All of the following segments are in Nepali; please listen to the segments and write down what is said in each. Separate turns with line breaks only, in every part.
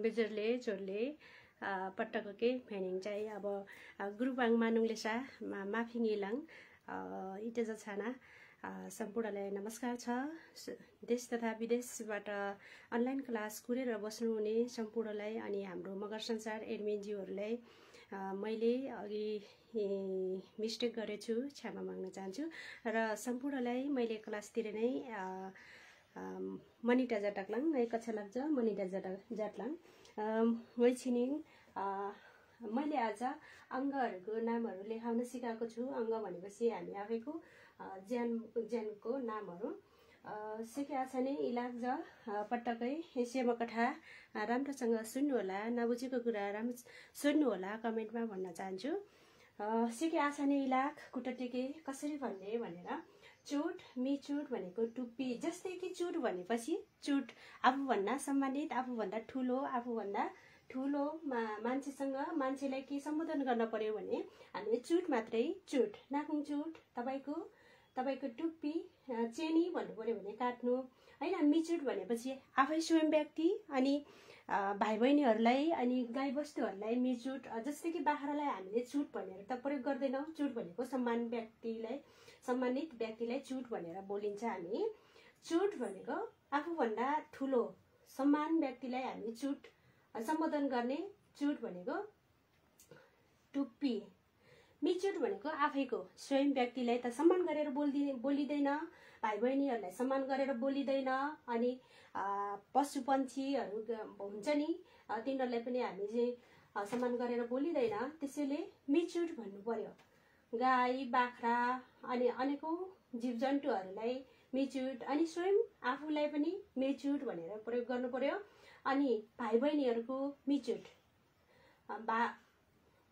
बेजरले जोरले पट्टको के फेनिङ चाहिँ अब गुरुबाङ मानुङले सा माफिङ इलाङ इटेज छाना सम्पूर्णलाई नमस्कार छ। देश तथा विदेशबाट अनलाइन क्लास कुरेर बस्नुहुने सम्पूर्णलाई अनि हाम्रो मगर संसार एडमिनज्यूहरूलाई मैले अघि मिस्टेक गरेछु, क्षमा माग्न चाहन्छु र सम्पूर्णलाई मैले क्लासतिर नै मनिटा जाटक्लाङ है कक्षा लाग्छ मनिटा जाटलाङ वैछिनिङ मैले आज अङ्गहरूको नामहरू लेखाउन सिकाएको छु। अङ्ग भनेपछि हामी आफैको ज्यानको नामहरू सिकेका छ नि इलाज पटक्कै सेमकथा राम्रोसँग सुन्नु होला, नबुझेको कुरा राम्रो सुन्नु होला, कमेन्टमा भन्न चाहन्छु। सिकेका छ नि इलाज कुटटेके कसरी भन्ने भनेर चुट मिचुट भनेको टुप्पी, जस्तै कि चुट भनेपछि चुट आफूभन्दा सम्मानित, आफूभन्दा ठुलो मान्छेसँग मान्छेलाई के सम्बोधन गर्न पर्यो भने हामीले चुट मात्रै चुट, नाकुङ चुट, तपाईको टुप्पी चेनी भन्नु पर्यो भने काट्नु हैन। मिचुट भनेपछि आफै स्वयं व्यक्ति अनि भाइ बहिनीहरूलाई अनि गाई बस्तुहरूलाई मिचुट, जस्तै कि बाख्रालाई हामीले चुट भनेर त प्रयोग गर्दैनौँ। चुट भनेको सम्मानित व्यक्तिलाई चुट भनेर बोलिन्छ हामी। चुट भनेको आफूभन्दा ठुलो सम्मान व्यक्तिलाई हामी चुट सम्बोधन गर्ने, चुट भनेको टुप्पी। मिचुट भनेको आफैको स्वयं व्यक्तिलाई त सम्मान गरेर बोलिँदैन, भाइ बहिनीहरूलाई सम्मान गरेर बोलिँदैन, अनि पशु पन्छीहरू हुन्छ नि तिनीहरूलाई पनि हामी चाहिँ सम्मान गरेर बोलिँदैन, त्यसैले मिचुट भन्नु पर्यो। गाई बाख्रा अनि अनेकौं जीवजन्तुहरूलाई मिचुट अनि स्वयं आफूलाई पनि मिचुट भनेर प्रयोग गर्नु पर्यो। अनि भाइ बहिनीहरूको मिचुट,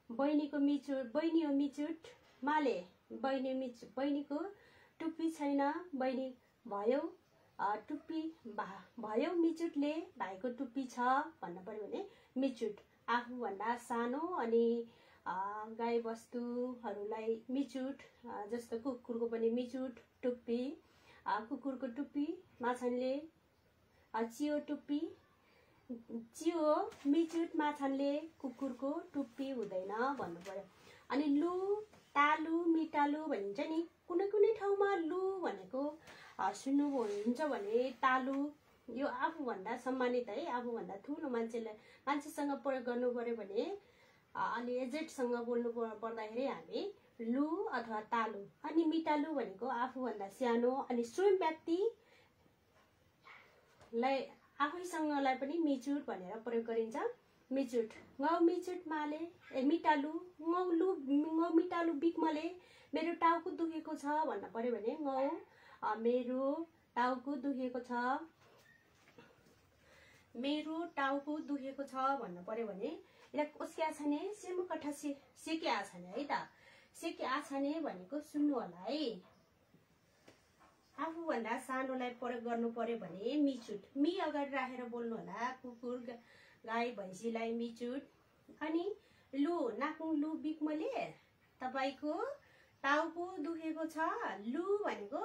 बहिनीको मिचुट, बहिनी हो मिचुट माले, बहिनीको टुप्पी छैन, बहिनी भयो टुप्पी भयो मिचुटले भाइको टुप्पी छ भन्नु पर्यो भने मिचुट। आफूभन्दा सानो अनि गाई बस्तुहरूलाई मिचुट, जस्तो कुकुरको पनि मिचुट टुप्पी, कुकुरको टुप्पी माछाले चियो टुप्पी, चियो मिचुट माछाले कुकुरको टुप्पी हुँदैन भन्नु पर्यो। अनि लु तालु मिटालु भनिन्छ नि, कुनै ठाउँमा लु भनेको सुन्नुहुन्छ भने तालु यो आफूभन्दा सम्मानित है, आफूभन्दा ठुलो मान्छेसँग प्रयोग गर्नु पर्यो भने अनि एजेटसँग बोल्नु पर्दाखेरि हामी लु अथवा तालु। अनि मिटालु भनेको आफूभन्दा सानो अनि स्वयं व्यक्तिलाई आफैसँगलाई पनि मिचुट भनेर प्रयोग गरिन्छ। मिचुट ngau मिचुट माले मिटालु ngau मिटालु बिकमले मेरो टाउको दुखेको छ भन्न पर्यो भने ngau मेरो टाउको दुखेको छ, मेरो टाउको दुखेको छ भन्नु पर्यो भने उसके आछने सेमो कथा सेके आछने है त। सेके आछने भनेको सुन्नु होला है, आफूभन्दा सानोलाई प्रयोग गर्नु पर्यो भने मिचुट, मी अगाडि राखेर बोल्नु होला। कुकुर गाई भैँसीलाई मिचुट। अनि लु नाकुङ लु बिकमले तपाईको टाउको दुखेको छ, लु भनेको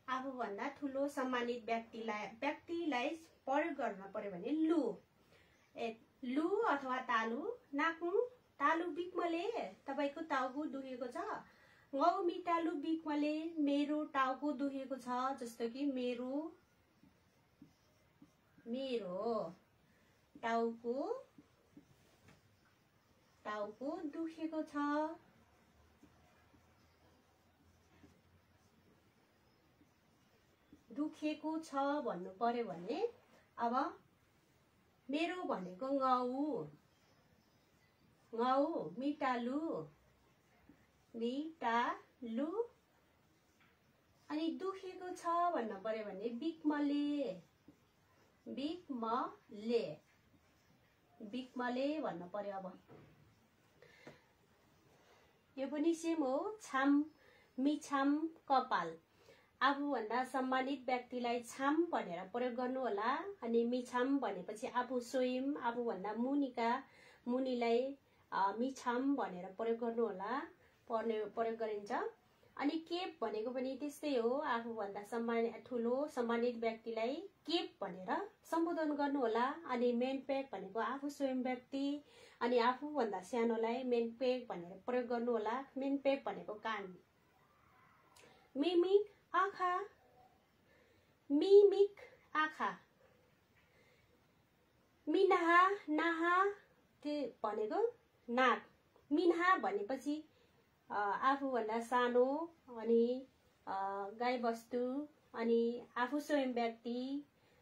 आफूभन्दा ठुलो सम्मानित व्यक्तिलाई प्रयोग गर्न पर्यो भने लु। लु अथवा तालु नाकुङ तालु बिकमले तपाईको टाउको दुखेको छ, ngau मिटालु बिकमले मेरो टाउको दुखेको छ, जस्तो कि मेरो टाउको दुखेको छ। दुखेको छ भन्नु पर्यो भने अब मेरो भनेको ngau मिटालु अनि दुखेको छ भन्नु पर्यो भने बिकमले भन्नु पर्यो। अब यो पनि सेम हो। छाम मिछाम कपाल, आफूभन्दा सम्मानित व्यक्तिलाई छाम भनेर प्रयोग गर्नु होला। अनि मिछाम भनेपछि आफू स्वयं आफूभन्दा मुनिलाई मिछाम भनेर प्रयोग गर्नु होला, प्रयोग गरिन्छ। अनि केप भनेको पनि त्यस्तै हो, आफूभन्दा ठुलो सम्मानित व्यक्तिलाई केप भनेर सम्बोधन गर्नुहोला। अनि मेनपेक भनेको आफू स्वयं व्यक्ति, अनि आफूभन्दा सानोलाई मेनपेक भनेर प्रयोग गर्नुहोला। मेनपेक भनेको कान। मिमिक आँखा, मिमिक आँखा। मिनाहा नाहा भनेको नाक। मिनाहा भनेपछि आफूभन्दा सानो, अनि गाईबस्तु, अनि आफू स्वयं व्यक्ति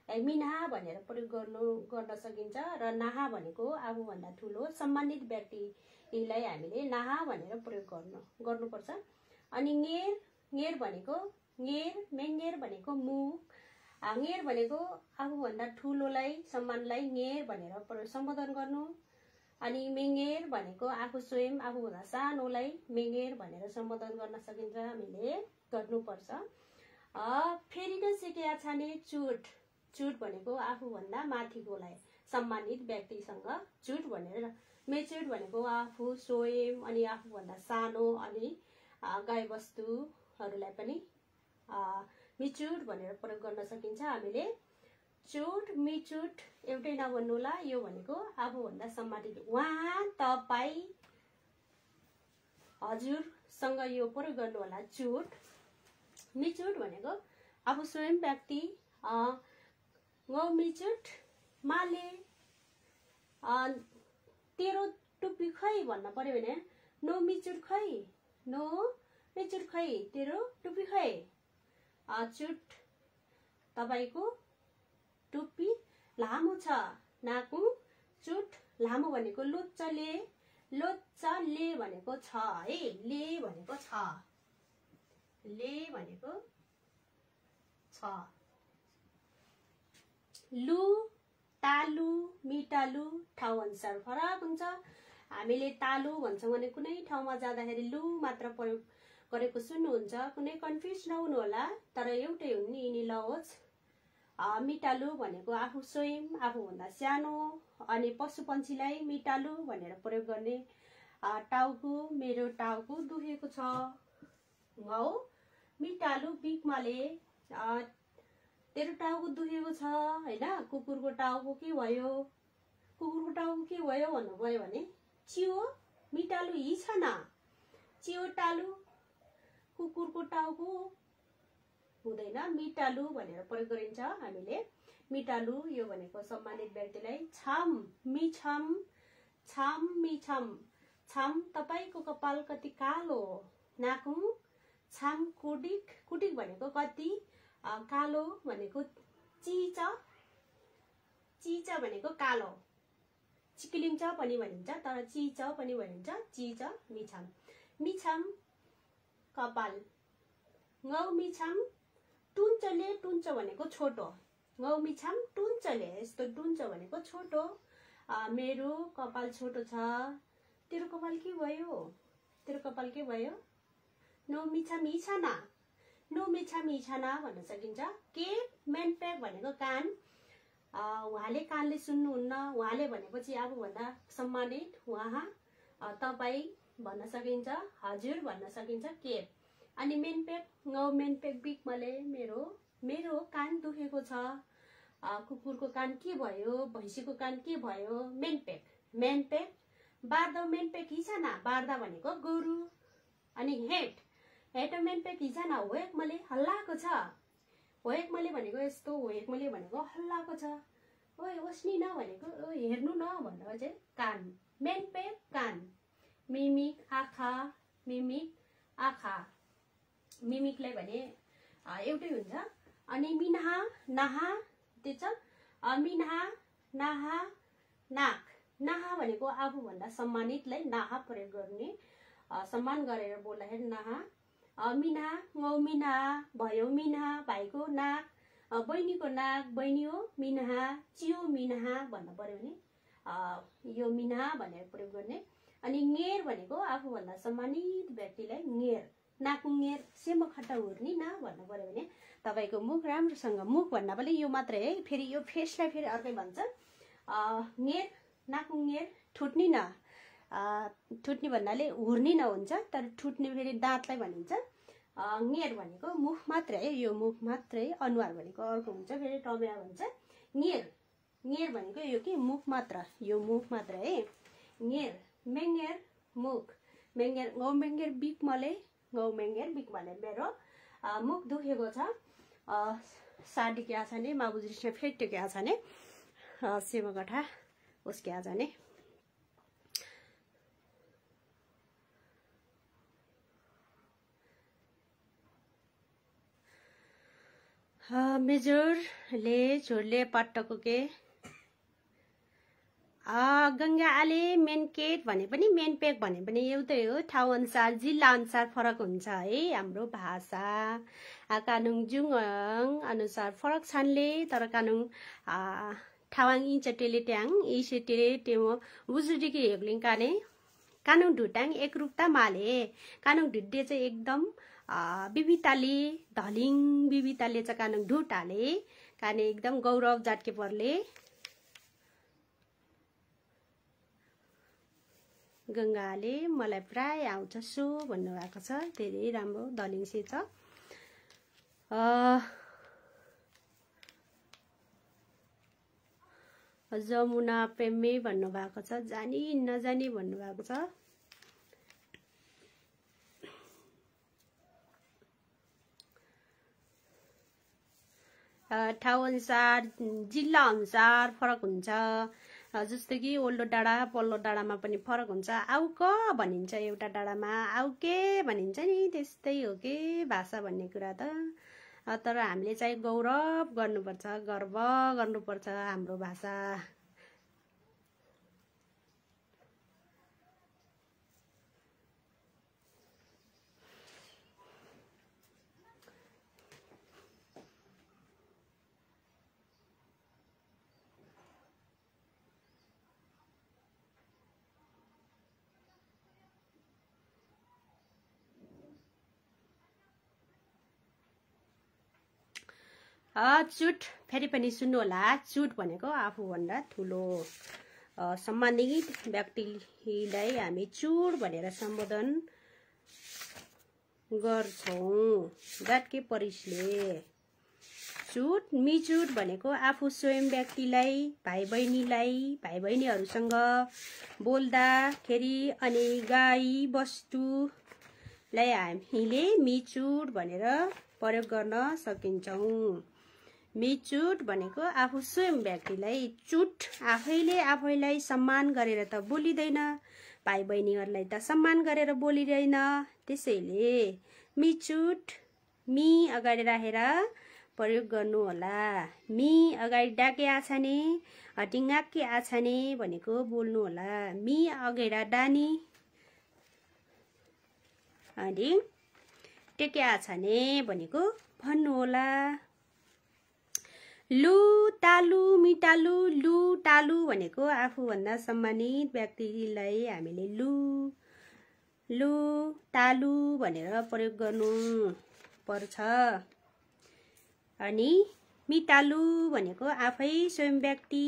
मिनाहा भनेर प्रयोग गर्न सकिन्छ। र नाहा भनेको आफूभन्दा ठुलो सम्मानित व्यक्तिलाई हामीले नाहा भनेर प्रयोग गर्नुपर्छ। अनि ङेर, ङेर भनेको मेङेर भनेको मुख। ङेर भनेको आफूभन्दा ठुलोलाई सम्मानलाई ङेर भनेर सम्बोधन गर्नु। अनि मेङेर भनेको आफू स्वयं आफूभन्दा सानोलाई मेङेर भनेर सम्बोधन गर्न सकिन्छ, हामीले गर्नुपर्छ। फेरि न सिकेका छाने चुट। चुट भनेको आफूभन्दा माथिकोलाई सम्मानित व्यक्तिसँग चुट भनेर। मेचुट भनेको आफू स्वयं अनि आफूभन्दा सानो अनि गाईबस्तुहरूलाई पनि मिचुट भनेर प्रयोग गर्न सकिन्छ हामीले। चुट मिचुट एउटै नभन्नुहोला, यो भनेको आफूभन्दा सम्मानित उहाँ, तपाईँ, हजुरसँग यो प्रयोग गर्नुहोला चुट। मिचुट भनेको आफू स्वयं व्यक्ति। गौ मिचुट माले, तेरो टुप्पी खै भन्न पर्यो भने नो मिचुट खै, नो मिचुट खै, तेरो टुप्पी खै। चुट तपाईको टुप्पी लामो छ। नाकु चुट लामो भनेको लोच्चले, लोच्चले भनेको छ है, ले भनेको छ, ले भनेको छ। लु, तालु, मिटालु ठाउँ अनुसार फरक हुन्छ। हामीले तालु भन्छौँ भने कुनै ठाउँमा जाँदाखेरि लु मात्र प्रयोग गरेको सुन्नुहुन्छ, कुनै कन्फ्युज नहुनु होला, तर एउटै हुन् नि यिनी लवज। मिटालु भनेको आफू स्वयं आफूभन्दा सानो अनि पशु पन्छीलाई मिटालु भनेर प्रयोग गर्ने। टाउको, मेरो टाउको दुखेको छ। गौ मिटालु बिकमाले, तेरो टाउको दुखेको छ हैन। कुकुरको टाउको के भयो, कुकुरको टाउको के भयो भन्नुभयो भने चियो मिटालु हिछ न, चियो टालु कुकुरको टाउको हुँदैन, मिटालु भनेर प्रयोग गरिन्छ हामीले। मिटालु यो भनेको सम्मानित व्यक्तिलाई। छाम मिछाम, छाम मिछाम, छाम तपाईको कपाल कति कालो। नाकु छाम कुडिक, कुडिक भनेको कति कालो भनेको चिच, चिच भनेको कालो। चिक्लिन्छ पनि भनिन्छ, तर चिच पनि भनिन्छ, चिच। मिछाम, मिछाम कपाल। गौ मिछाम टुन्चले, टुन्च भनेको छोटो। गौ मिछाम टुन्चले, यस्तो टुन्च भनेको छोटो। मेरो कपाल छोटो छ, तेरो कपाल के भयो, तेरो कपाल के भयो। नो मिछा मिछाना, नो मिछा मिछाना भन्न सकिन्छ। के मेनपेक भनेको कान। उहाँले कानले सुन्नुहुन्न, उहाँले भनेपछि आफूभन्दा सम्मानित उहाँ, तपाईँ भन्न सकिन्छ, हजुर भन्न सकिन्छ। केप अनि मेनपेक, गौ मेनपेक बिकमले, मेरो कान दुखेको छ। कुकुरको कान के भयो, भैँसीको कान के भयो। मेनपेक, मेनपेक बार्दा मेनपेक हिसाना, बार्दा भनेको गोरु। अनि हेट, हेट मेनपेक हिसाना, होएक मैले हल्लाको छ। होएक मैले भनेको यस्तो, होएक मैले भनेको हल्लाको छ। ओए ओस्नी न भनेको हेर्नु न भन्नु चाहिँ कान। मेनपेक कान। मिमिक आँखा, मिमिक आँखा, मिमिकलाई भने एउटै हुन्छ। अनि मिनाहा नाहा, त्यो छ मिनाहा नाहा नाक। नाहा भनेको आफूभन्दा सम्मानितलाई नाहा प्रयोग गर्ने, सम्मान गरेर बोल्दाखेरि नाहा। मिना, गौ मिना भयो, मिना भाइको नाक, बहिनीको नाक, बहिनी हो मिनाहा, चियो मिनाहा भन्नु पर्यो भने यो मिना भनेर प्रयोग गर्ने। अनि ङेर भनेको आफूभन्दा सम्मानित व्यक्तिलाई ङेर, नाकु ङेर सेमो खट्टा हुर्नी न भन्नु पर्यो भने तपाईँको मुख राम्रोसँग, मुख भन्दा पनि यो मात्रै है, फेरि यो फेसलाई फेरि अर्कै भन्छ। ङेर, नाकु ङेर, ठुट्नी न, ठुट्नी भन्नाले हुर्नी न हुन्छ, तर ठुट्ने फेरि दाँतलाई भनिन्छ। ङेर भनेको मुख मात्रै है, यो मुख मात्रै। अनुहार भनेको अर्को हुन्छ, फेरि टम्या भन्छ। ङेर भनेको यो के मुख मात्र, यो मुख मात्र है। ङेर मेङ्गेर मुख, मेङ्गेर गौमेङ्गेर बिकमले, गौमेङ्गेर बिकमले मेरो मुख दुखेको छ। साडी क्या छ ने माबुजी फेट्यो क्या छ ने सेवागठा उसके आज ने मेजोरले झोरले पट्टको के गङ्गा आले मेनकेट भने पनि मेनपेक भने पनि एउटै हो। ठाउँ अनुसार जिल्ला अनुसार फरक हुन्छ है। हाम्रो भाषा कानुङ जुङ अनुसार फरक छन्ले, तर कानुङ ठावाङ इचटेले ट्याङ इसेटेले टेमो बुजुडीकी हेग्लिङ काने कानुङ ढुटाङ एकरूपता माले कानुङ ढुड्डे चाहिँ एकदम विविधताले धलिङ विविधताले चाहिँ कानुङ ढुटाले काने एकदम गौरव जाटके पर्ले गङ्गाले मलाई प्राय आउँछ सो भन्नुभएको छ। धेरै राम्रो दलिङसे छ। जमुना प्रेमी भन्नुभएको छ, जानी नजानी भन्नुभएको छ। ठाउँ अनुसार जिल्ला अनुसार फरक हुन्छ। जस्तो कि ओल्डो डाँडा पल्लो डाँडामा पनि फरक हुन्छ। आउक भनिन्छ एउटा डाँडामा, आउके भनिन्छ नि, त्यस्तै हो के भाषा भन्ने कुरा त। तर हामीले चाहिँ गौरव गर्नुपर्छ, गर्व गर्नुपर्छ हाम्रो भाषा। चुट फेरि पनि सुन्नु होला। चुट भनेको आफूभन्दा ठुलो सम्मानित व्यक्तिलाई हामी चुट भनेर सम्बोधन गर्छौं। जाटके परिसले चुट मिचुट भनेको आफू स्वयं व्यक्तिलाई भाइ बहिनीहरूसँग बोल्दाखेरि अनि गाई वस्तुलाई हामीले मिचुट भनेर प्रयोग गर्न सकिन्छौं। मिचुट भनेको आफू स्वयं व्यक्तिलाई, चुट आफैले आफैलाई सम्मान गरेर त बोलिदैन, भाइ बहिनीहरूलाई त सम्मान गरेर बोलिदैन। त्यसैले मिचुट मी अगाडि राखेर प्रयोग गर्नु होला। मी अगाडि डाके आछाने हटिङ्गाके आछाने भनेको बोल्नु होला। मी अगेरा डानी अनि टेके आछाने भनेको भन्नु होला। लु तालु मिटालु, लु टालु भनेको आफूभन्दा सम्मानित व्यक्तिलाई हामीले लु टालु भनेर प्रयोग गर्नु पर्छ। अनि मिटालु भनेको आफै स्वयं व्यक्ति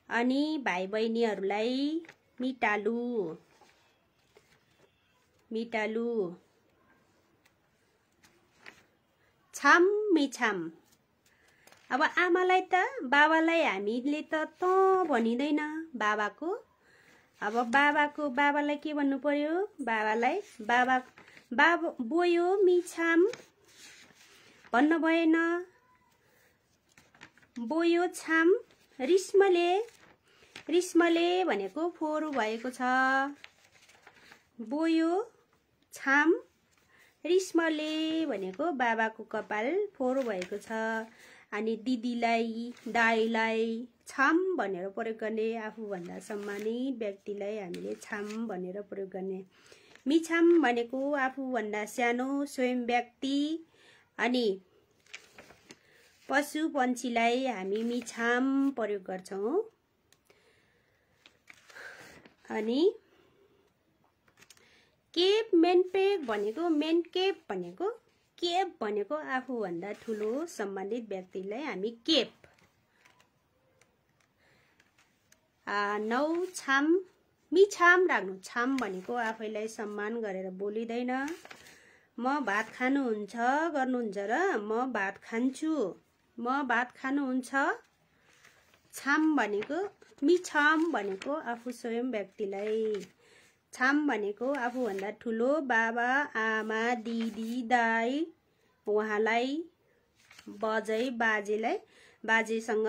अनि भाइ बहिनीहरूलाई मिटालु। छाम मिछाम, अब आमालाई त बाबालाई हामीले त भनिँदैन बाबाको। अब बाबालाई के भन्नु पर्यो? बाबालाई बाबा बोयो मिछाम भन्नु भएन। बोयो छाम रिस्मले भनेको फोहोर भएको छ। बोयो छाम रिस्मले भनेको बाबाको कपाल फोहोर भएको छ। अनि दिदीलाई दाइलाई छाम भनेर प्रयोग गर्ने, आफूभन्दा सम्मानित व्यक्तिलाई हामीले छाम भनेर प्रयोग गर्ने। मिछाम भनेको आफूभन्दा सानो स्वयं व्यक्ति अनि पशु पन्छीलाई हामी मिछाम प्रयोग गर्छौं। अनि केप मेनपेक भनेको, मेनकेप भनेको, केप भनेको आफूभन्दा ठुलो सम्मानित व्यक्तिलाई हामी केप। नौ छाम मिछाम राख्नु, छाम भनेको आफैलाई सम्मान गरेर बोलिँदैन, म भात खानुहुन्छ गर्नुहुन्छ र म भात खान्छु। म भात खानुहुन्छ। छाम भनेको मिछाम भनेको आफू स्वयं व्यक्तिलाई। छाम भनेको आफूभन्दा ठुलो बाबा आमा दिदी दाइ उहाँलाई बजै बाजेलाई बाजेसँग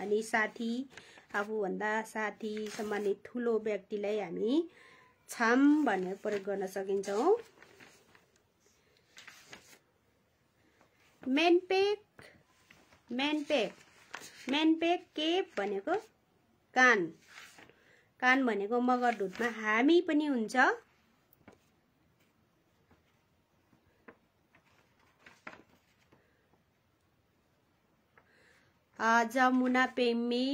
अनि साथी आफूभन्दा साथी सम्बन्धित ठुलो व्यक्तिलाई हामी छाम भनेर प्रयोग गर्न सकिन्छौँ। मेनपेक मेनपेक मेनपेक केप भनेको कान। कान भनेको मगर ढुटमा हामी पनि हुन्छ। जमुना पेम्मी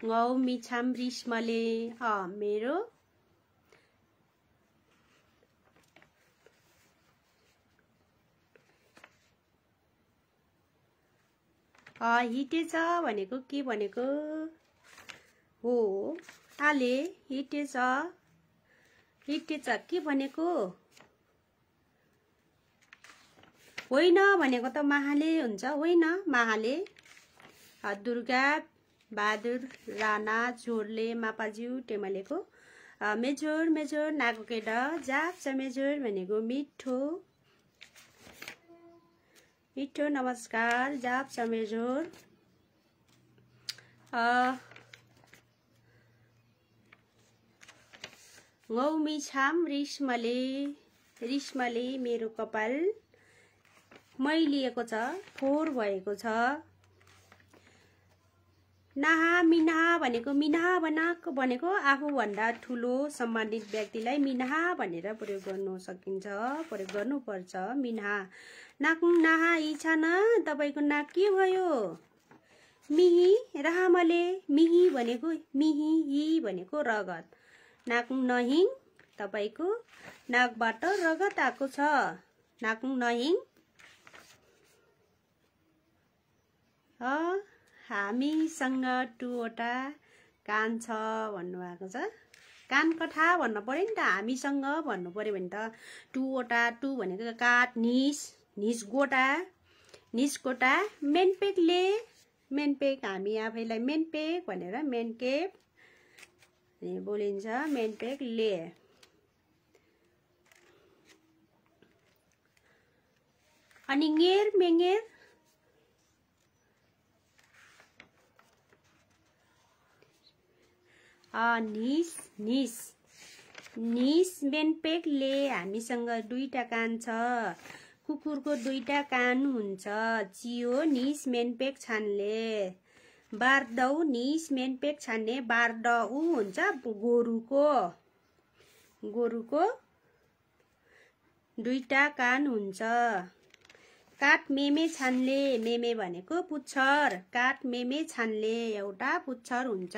ngau मिछाम रिस्मले मेरो हिटेछ भनेको के भनेको हो। आले हिटेछ हिटेछ के भनेको होइन भनेको त महाले हुन्छ होइन महाले। दुर्गा बहादुर राणा झोरले मापाज्यू टेमलेको मेजोर मेजोर नाको केटा जाप्च मेजोर भनेको मिठो मिठो नमस्कार जाप्च मेजोर। ngau छाम रिस्मले रिस्मले मेरो कपाल मैलिएको छ फोहोर भएको छ। नाहा मिनाहा भनेको मिनाहा भनेको आफूभन्दा ठुलो सम्बन्धित व्यक्तिलाई मिनाहा भनेर प्रयोग गर्नु सकिन्छ प्रयोग गर्नुपर्छ। मिनाहा नाक नाहा इच्छा न तपाईको नाक के भयो। मिही रामले मिही भनेको मिही हि भनेको रगत। नाक नहिङ तपाईको नाकबाट रगत आएको छ। नाक नहिङ हामीसँग 2 वटा कान छ भन्नुभएको छ। कान कठा भन्न पर्यो नि त हामीसँग भन्नु पर्यो भने त 2 वटा 2 भनेको काठ निस निस गोटा निस गोटा। मेनपेकले मेनपेक हामी आफैलाई मेनपेक भनेर मेनकेप बोलिन्छ। मेनपेक ले अनि ङेर मेङेर निस निस निस मेनपेक ले हामीसँग 2टा कान छ। कुकुरको 2टा कान हुन्छ। चियो निस मेनपेक छान्ले बार्दौ निस मेनपेक छान्ने बार्दउ हुन्छ गोरुको गोरुको 2टा कान हुन्छ। काठ मेमे छान्ले मेमे भनेको पुच्छर काठ मेमे छान्ले एउटा पुच्छर हुन्छ।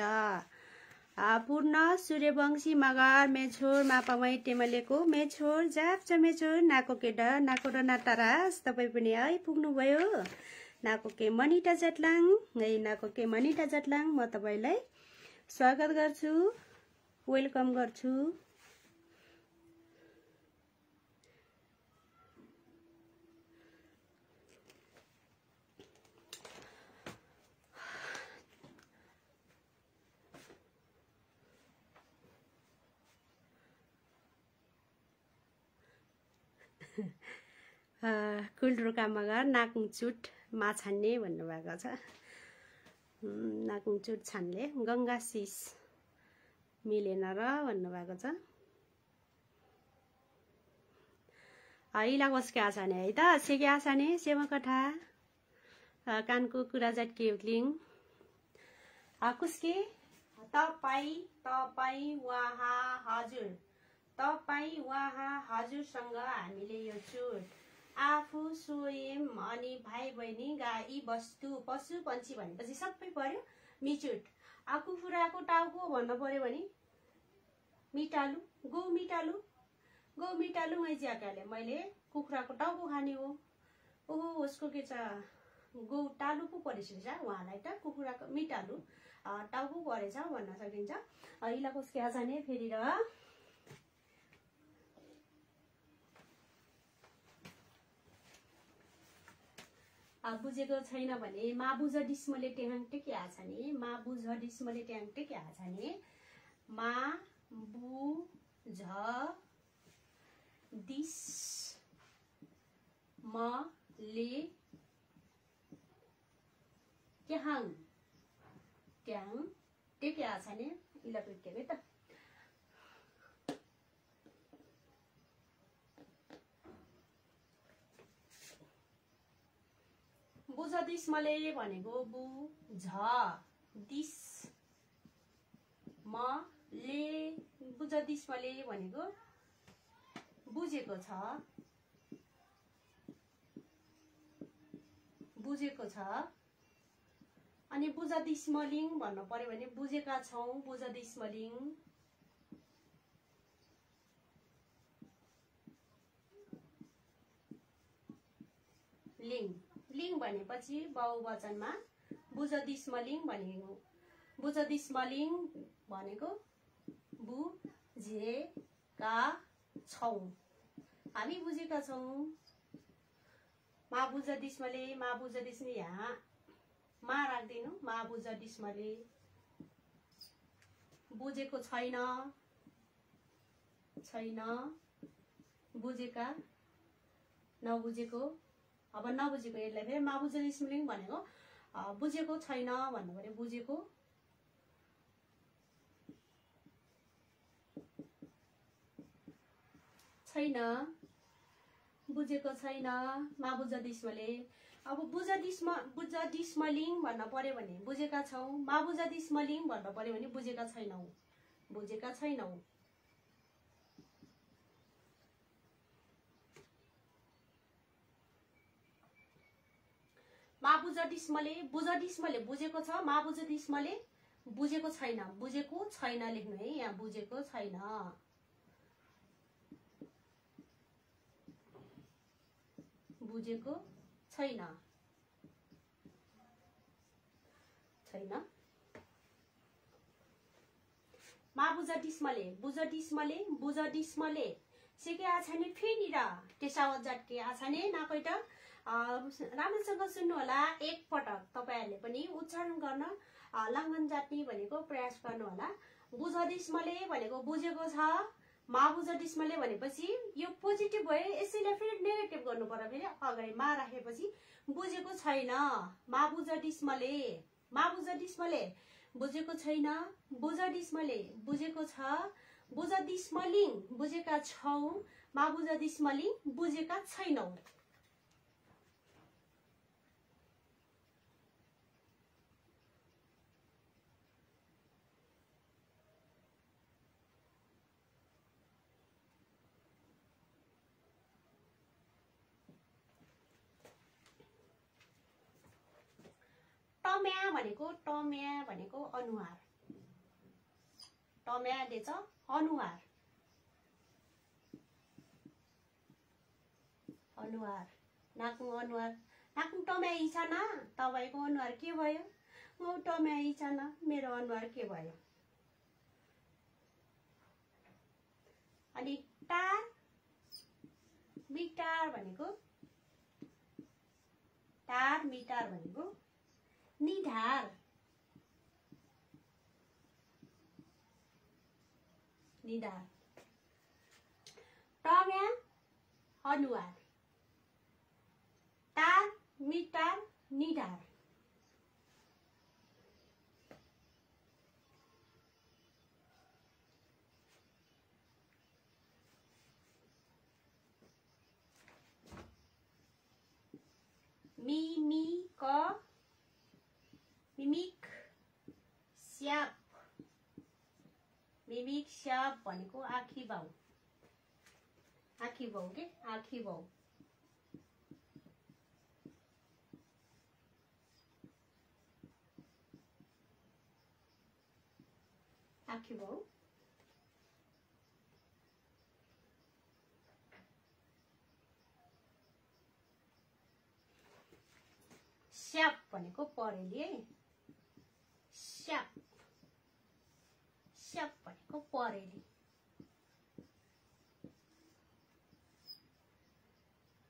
पूर्ण सूर्यवंशी मगर मेछोर मापामै टेमलेको मेछोर जाप्च मेछोर नाको केडा नाको र नातारास तपाईँ पनि आइपुग्नुभयो। नाको के मनिटा जटलाङ नाको के मनिटा जटलाङ म तपाईलाई स्वागत गर्छु वेलकम गर्छु। कुल्ड्रोका मगर नाकुङचुट माछान्ने भन्नुभएको छ। नाकुङचुट छान्ले गङ्गा शिष मिलेन र भन्नुभएको छ। इला कसके आछाने है त सेके आछाने सेवा कथा कानको कुरा जटके उक्लिङ कुस्के तपाईँ तपाईँ वहाँ हजुर तपाईँ वहाँ हजुरसँग हामीले यो चुट आफू स्वयं अनि भाइ बहिनी गाई वस्तु पशु पन्छी भनेपछि सबै पर्यो। मिचुट कुखुराको टाउको भन्न पर्यो भने मिटालु गौ मिटालु मै ज्याकाले मैले कुखुराको टाउको खाने हो। ओहो उसको के छ गौ टालु पो परेछ उहाँलाई त कुखुराको मिटालु टाउको परेछ भन्न सकिन्छ। इला कसके आछाने फेरि र बुझेको छैन भने मा बुझ डिस्मले ट्याङ टेके आछाने मा बुझ डिस्मले ट्याङ टेके आछाने मा बुझ दिस म ले ट्याङ ट्याङ टेके आछाने इला पेटे त बुझ दिस्मले भनेको बुझ दिस म ले बुझ दिस्मले भनेको बुझेको छ बुझेको छ अनि बुझ दिस्मलिङ भन्नु पर्यो भने बुझेका छौं बुझ दिस्मलिङ लिङ लिङ भनेपछि बहुवचनमा बुझ दिस्मलिङ भनेको बुझ दिस्मलिङ भनेको बुझेका छौं हामी बुझेका छौं मा बुझ दिस्मले मा बुझ दिस्ने यहाँ मा राख्दिनु मा बुझ दिस्मले बुझेको छैन छैन बुझेका नबुझेको अब नबुझेको यसलाई फेरि मा बुझ दिस्मलिङ भनेको बुझेको छैन भन्नु पर्यो बुझेको छैन बुझेको छैन मा बुझ दिस्मले अब बुझ दिस्मलिङ भन्न पर्यो भने बुझेका छौं मा बुझ दिस्मलिङ भन्न पर्यो भने बुझेका छैनौ बुझेका छैनौ मा बुझ डिस्मले बुझेको छ मा बुझ डिस्मले बुझेको छैन लेख्नु है यहाँ बुझेको छैन बुझेको छैन छैन मा बुझ डिस्मले सिके आछाने फेरि र टेसावत जाटके आछाने नाकैट राम्रोसँग सुन्नु होला एक पटक तपाईहरुले पनि उच्चारण गर्न लङ्घन जाति भनेको प्रयास गर्नु होला बुझ दिस्मले भनेको बुझेको छ मा बुझ दिस्मले भनेपछि यो पोजिटिभ भयो यसैले फेरि नेगेटिभ गर्नु पर्यो फेरि अगाडि मा राखेपछि बुझेको छैन मा बुझ डिस्मले बुझेको छैन बुझ डिस्मले बुझेको छ बुझ दिस्मलिङ बुझेका छौ मा बुझ दिस्मलिङ बुझेका छैनौ टम्या भनेको अनुहार टम्याले छ अनुहार अनुहार नाकु अनुहार नाकु टम्या इछाना तपाईको अनुहार के भयो म टम्या इछाना मेरो अनुहार के भयो अनि टार मिटार भनेको निधार टम्या अनुहार टार मिटार निधार मिमिक स्याप भनेको आँखी भाउ के आँखी भाउ स्याप भनेको परेली है स्याप भनेको परेली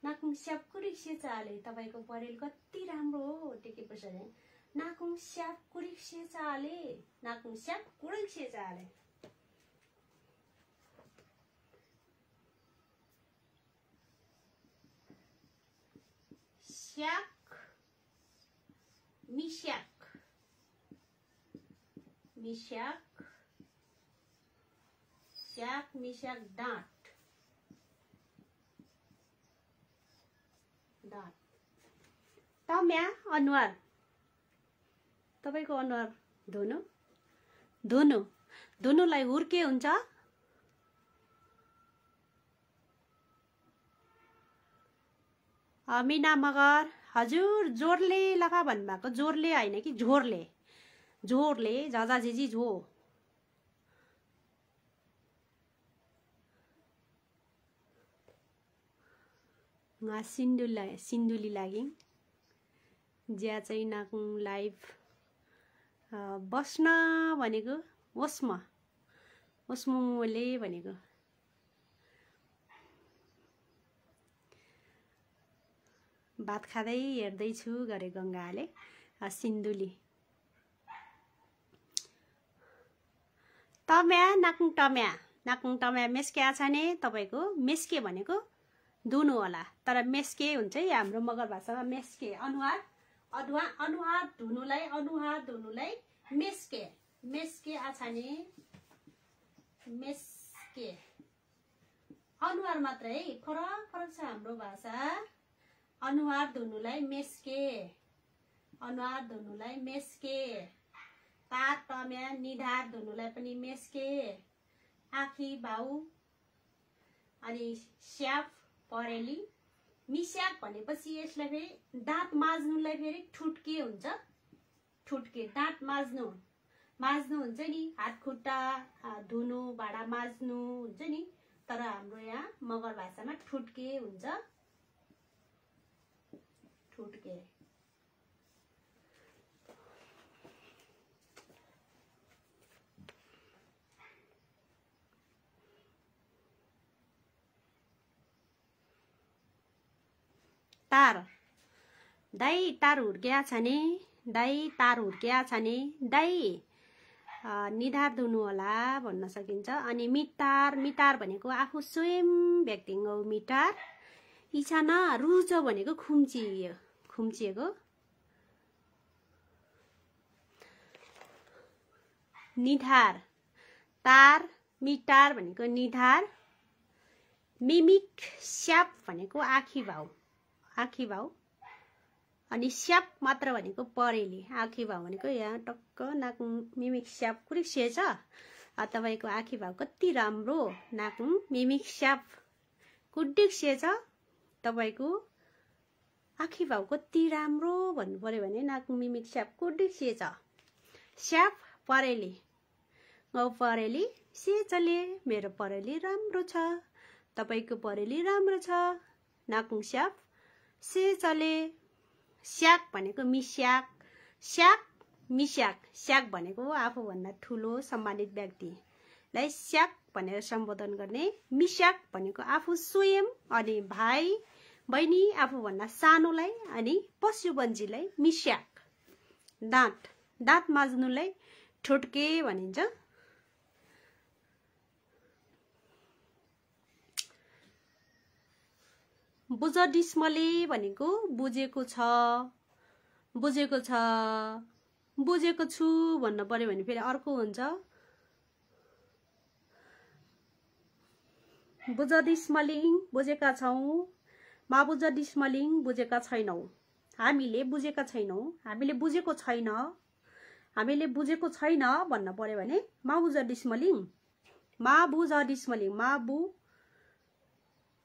नाकुङ स्याप कुरिक से चाले तपाईको परेल कति राम्रो हो टेके पछाडि नाकुङ स्याप कुरिक से चाले नाकुङ स्याप कुरिक से चाले स्याक मिस्याक मिस्याक स्याक मिस्याक डाँट तम्या अनुहार तपाईको अनुहार धुनु धुनु धुनुलाई हुर के हुन्छ मीना मगर हजुर जोरले लगा भन्नुभएको जोरले हैन कि झोरले झोरले जाजा जिजी झो सिन्धुली लागि ज्या चाहिँ नाकुङ लाइभ बस्न भनेको ओस्मुले भनेको भात खाँदै हेर्दैछु गरे गंगाले सिन्धुली तम्या नाकुङ टम्या मेस्के छ नि तपाईको मेस्के भनेको दुनु होला तर मेस्के हुन्छ है हाम्रो मगर भाषामा मेस्के अनुहार धुनुलाई मेस्के आछाने मेस्के अनुहार मात्र है फरक छ हाम्रो भाषा अनुहार धुनुलाई मेस्के तार टम्या निधार धुनुलाई पनि मेस्के आखी भाउ अनि स्याप परेली मिस्याक भनेपछि यसलाई फेरि दाँत माझ्नुलाई फेरि ठुटके हुन्छ ठुटके दाँत माझ्नु हुन्छ नि हात खुट्टा धुनु भाडा माझ्नु हुन्छ नि तर हाम्रो यहाँ मगर भाषामा ठुटके हुन्छ ठुटके तार दाई तार हुर्किया छ नि दाई निधार धुनु होला भन्न सकिन्छ अनि मिटार भनेको आफू स्वयं व्यक्ति हो मिटार इच्छा न रुच भनेको खुम्चिएको निधार तार मिटार भनेको निधार मिमिक स्याप भनेको आखी भाउ अनि स्याप मात्र भनेको परेली आखी भाउ भनेको यहाँ टक्क नाकुङ मिमिक स्याप कुरिक से छ तपाईको आखी भाउ कति राम्रो नाकुङ मिमिक स्याप कुडिक से छ तपाईको आखी भाउ कति राम्रो भन्नु पर्यो भने नाकुङ मिमिक स्याप कुडिक से छ स्याप परेली गौ परेली से चले मेरो परेली राम्रो छ तपाईको परेली राम्रो छ नाकुङ स्याप से चले स्याक भनेको मिस्याक स्याक भनेको आफूभन्दा ठुलो सम्मानित व्यक्तिलाई स्याक भनेर सम्बोधन गर्ने मिस्याक भनेको आफू स्वयं अनि भाइ बहिनी आफूभन्दा सानोलाई अनि पशुपन्छीलाई मिस्याक दाँत माझ्नुलाई ठुटके भनिन्छ बुझ डिस्मले भनेको बुझेको छु भन्न पर्यो भने फेरि अर्को हुन्छ बुझ डिस्मलिङ बुझेका छौं मा बुझ डिस्मलिङ बुझेका छैनौ हामीले बुझेको छैन भन्न पर्यो भने मा बुझ डिस्मलिङ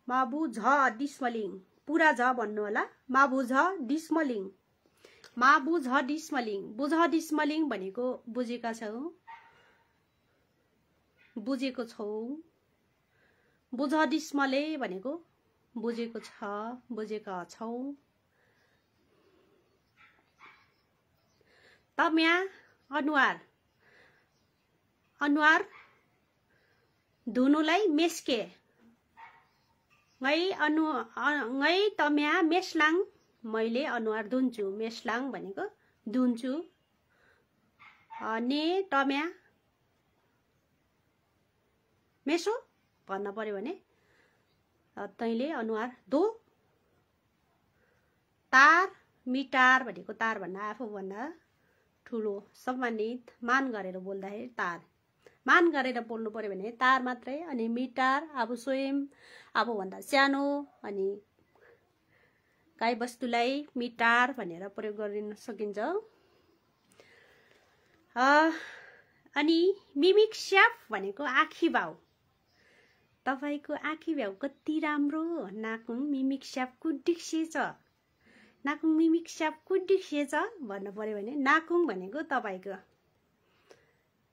माबु झ डिस्मलिङ पुरा झ भन्नु होला माबु झ डिस्मलिङ बुझ डिस्मलिङ भनेको बुझेको छौ बुझ डिस्मले भनेको बुझेका छौ तम्या अनुहार धुनुलाई मेस्के ngै तम्या मेस्लाङ मैले अनुहार धुन्छु मेस्लाङ भनेको धुन्छु ने तम्या मेसो भन्न पर्यो भने तैले अनुहार धो तार मिटार भनेको तार भन्दा आफूभन्दा ठुलो सम्मानित मान गरेर बोल्दाखेरि तार मान गरेर बोल्नु पर्यो भने तार मात्रै अनि मिटार आफू स्वयं आफूभन्दा सानो अनि गाई वस्तुलाई मिटार भनेर प्रयोग गरिन सकिन्छ अनि मिमिक स्याप भनेको आँखी भाव तपाईको आँखी भाव कति राम्रो नाकुङ मिमिक स्याप कुडिक्सेछ नाकुङ मिमिक स्याप कुडिक्सेछ भन्नु पर्यो भने नाकुङ भनेको तपाईको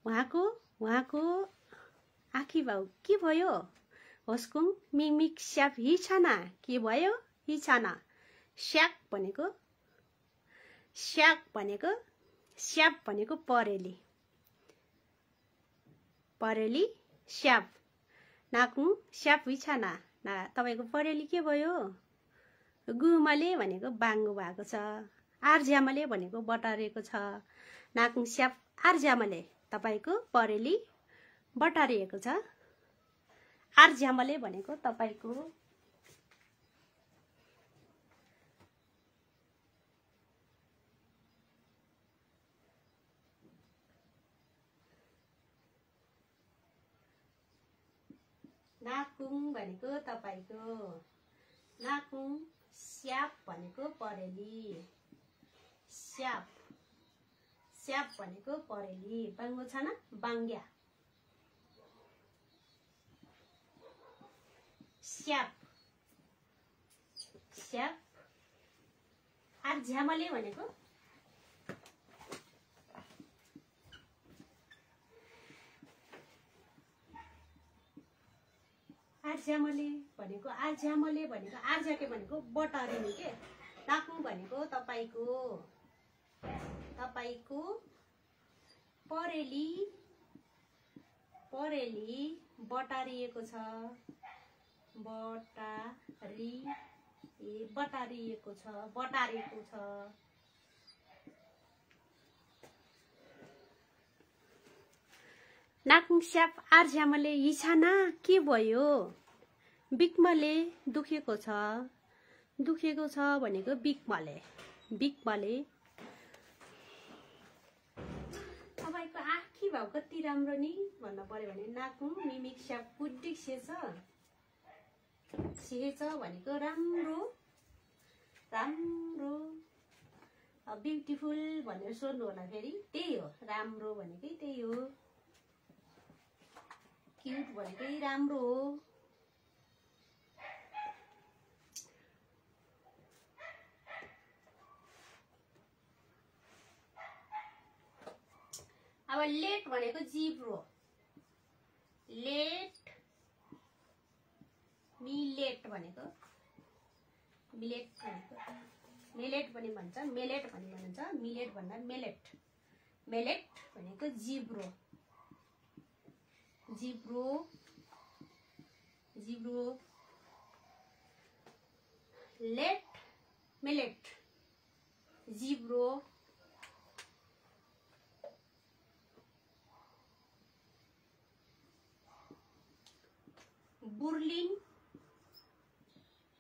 उहाँको आँखी भाव के भयो होस्कुङ मिमिक स्याप हिछाना के भयो हिछाना स्याप भनेको स्याप भनेको परेली स्याप नाकुङ स्याप हिछाना तपाईको परेली के भयो गुमाले भनेको बाङ्गो भएको छ आर्ज्यामले भनेको बटारिएको छ नाकुङ स्याप आर्ज्यामले तपाईको परेली बटारिएको छ आर्ज्यामले भनेको तपाईको नाकुङ भनेको तपाईको नाकुङ स्याप भनेको परेली स्याप भनेको परेली बाङ्गो छ न बाङ्ग्या स्याप आर्ज्यामले भनेको आर्ज्यामले भनेको आर्ज्याके भनेको बटारिने के नाकुङ भनेको तपाईको परेली बटारिएको छ बटारिएको छ नाकुङ स्याप आर्ज्यामले इछाना के भयो बिक्मले दुखेको छ भनेको बिक्मले तपाईको आँखी भाव कति राम्रो नि भन्न पर्यो भने नाकुङ मिमिक स्याप कुडिक्सेछ भनेको राम्रो ब्युटिफुल भनेर सोध्नु होला फेरि त्यही हो राम्रो भनेकै त्यही हो क्युट भनेकै राम्रो हो अब लेट भनेको जिब्रो मिलेट भनेको मेलेट पनि भन्छ मेलेट पनि भन्छ मिलेट भन्दा मेलेट भनेको जिब्रो लेट मेलेट जिब्रो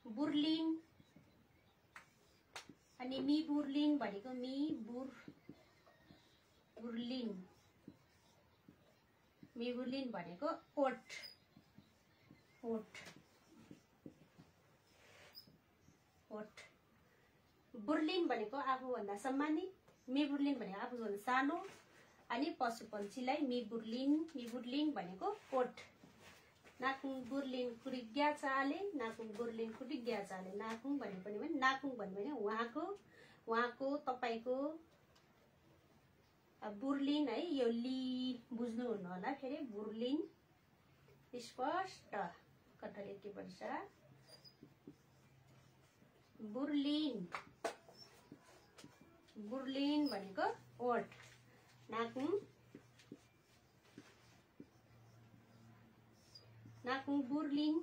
बुर्लिन अनि मी बुर्लिन भनेको मी बुर्लिन भनेको ओट बुर्लिन भनेको आफूभन्दा सम्मानित मी बुर्लिन भनेको आफूभन्दा सानो अनि पशु पक्षीलाई मी बुर्लिन भनेको ओट नाकुङ बुर्लिन कुडिग्या चाले नाकुङ भने पनि नाकुङ भन्यो भने उहाँको तपाईको बुर्लिन है यो ली बुझ्नु हुनु होला फेरि बुर्लिन स्पष्ट कथले के पर्छ बुर्लिन भनेको ओट नाकुङ बुर्लिन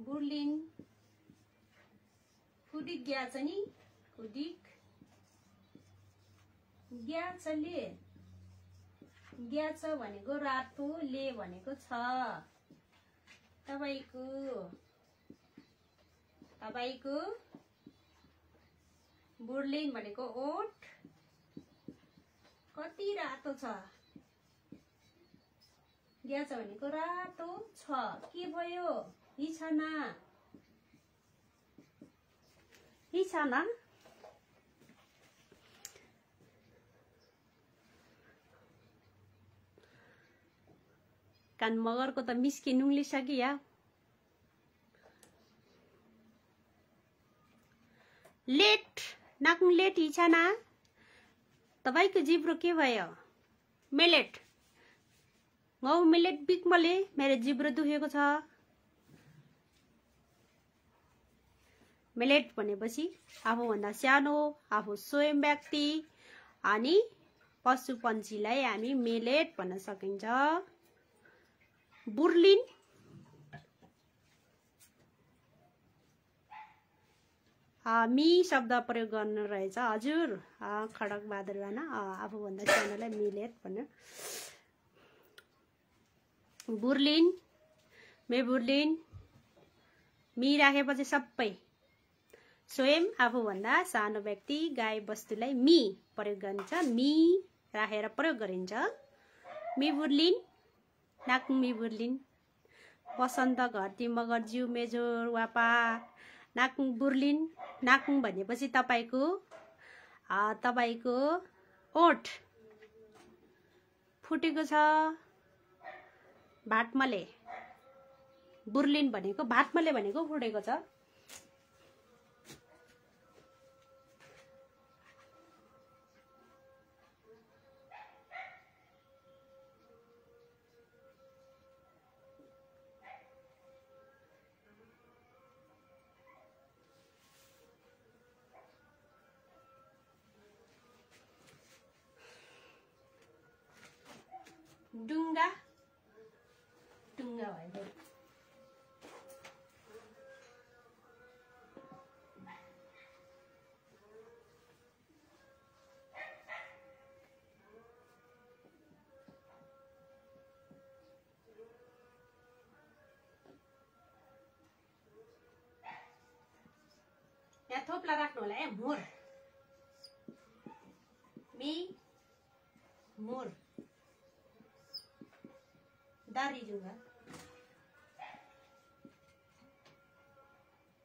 बुर्लिन फुडिक ग्याछ नि फुडिक ग्याछले ग्याछ भनेको रातो ले भनेको छ तपाईको बुर्लिन भनेको ओठ कति रातो छ ग्याछ भनेको रातो छ के भयो हिछाना कान मगरको त मिस्की नुङ्लिसकिया लेट नाकुङ लेट हिछाना तपाईको जिब्रो के भयो मेलेट गौ मेलेट बिकमले मेरो जिब्रो दुखेको छ मेलेट भनेपछि आफूभन्दा सानो आफू स्वयं व्यक्ति अनि पशु पन्छीलाई हामी मेलेट भन्न सकिन्छ बुर्लिन मी शब्द प्रयोग गर्नु रहेछ हजुर खडक बहादुर राणा आफूभन्दा सानोलाई मेलेट भन्नु बुर्लिन बुर्लिन मी राखेपछि सबै स्वयं आफूभन्दा सानो व्यक्ति गाई बस्तुलाई मी प्रयोग गरिन्छ मी राखेर प्रयोग गरिन्छ मी बुर्लिन नाकुङ मी बुर्लिन बसन्त घरती मगर जिउ मेजोर वापा नाकुङ बुर्लिन नाकुङ भनेपछि तपाईको ओठ फुटेको छ भाटमले बुर्लिन भनेको भाटमले भनेको फुटेको छ डुङ्गा भएको यहाँ थोप्ला राख्नु होला है मोर मी मोर दारी जुंगा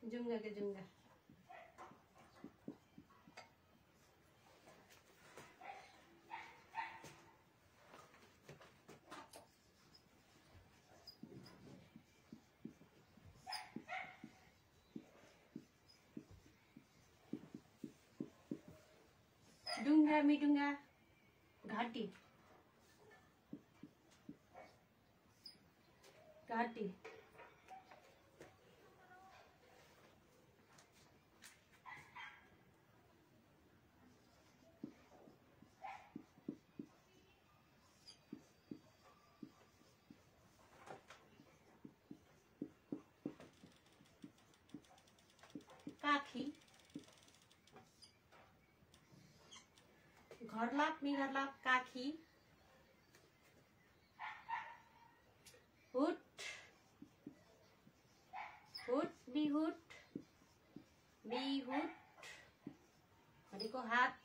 के जुंगा डुंगा मिडुंगा घाटी काखी घरलाप मिघरलाप काखी हुट बिहुट भनेको हात